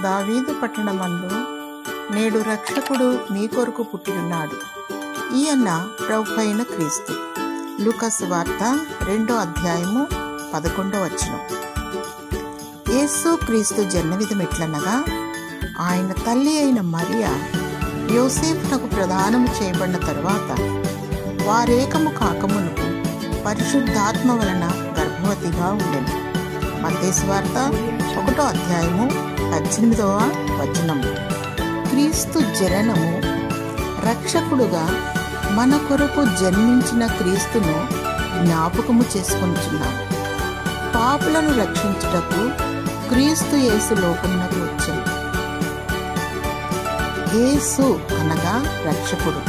దావీదు పట్టణమందు నేడు రక్షకుడు మీ కొరకు పుట్టియున్నాడు. ఈయన ప్రభువైన క్రీస్తు. లూకా సువార్త 2వ అధ్యాయము 11వ వచనం. యేసు క్రీస్తు జన్మవిధం ఎట్లనగా, ఆయన తల్లి అయిన మరియా యోసేపునకు ప్రదానము చేయబడిన తరువాత వారేకము కాకమునుకు పరిశుద్ధాత్మ వలన గర్భవతిగా ఉండెను. మత్తయి సువార్త 1వ అధ్యాయము 18వ వచనం. క్రీస్తు జననము రక్షకుడుగా మన కొరకు జన్మించిన క్రీస్తును జ్ఞాపకము చేసుకొనుచున్నాము. పాపులను రక్షించుటకు క్రీస్తు యేసు లోకమునకు వచ్చెను. యేసు అనగా రక్షకుడు.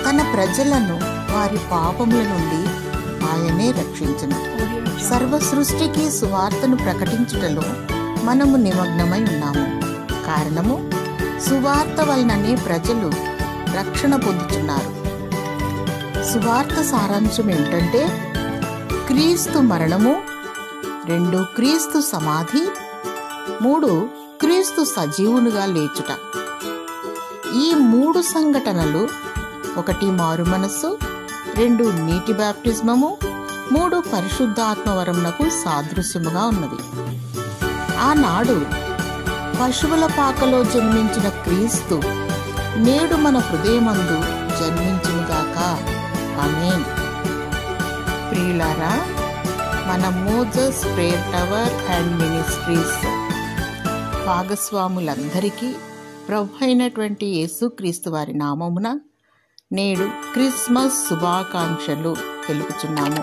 తన ప్రజలను వారి పాపముల నుండి ఆయనే రక్షించును. సర్వ సృష్టికి సువార్తను ప్రకటించుటలో మనము నిమగ్నమై ఉన్నాము. కారణము, సువార్త వలననే ప్రజలు రక్షణ పొందుతున్నారు. సువార్త సారాంశం ఏమిటంటే, క్రీస్తు మరణము, 2 క్రీస్తు సమాధి, 3 క్రీస్తు సజీవునిగా లేచుట. ఈ 3 సంఘటనలు 1 మారు మనస్సు, 2 నీటి బాప్టిజమము, 3 పరిశుద్ధాత్మవరమునకు సాదృశ్యముగా ఉన్నది. ఆనాడు పశువుల పాకలో జన్మించిన క్రీస్తు నేడు మన హృదయమందు జన్మించునుగాక. ఆమేన్. ప్రియులారా, మన Moses prayer tower and ministries భాగస్వాములందరికీ ప్రభు అయినటువంటి యేసుక్రీస్తు వారి నామమున నేడు క్రిస్మస్ శుభాకాంక్షలు తెలుపుచున్నాము.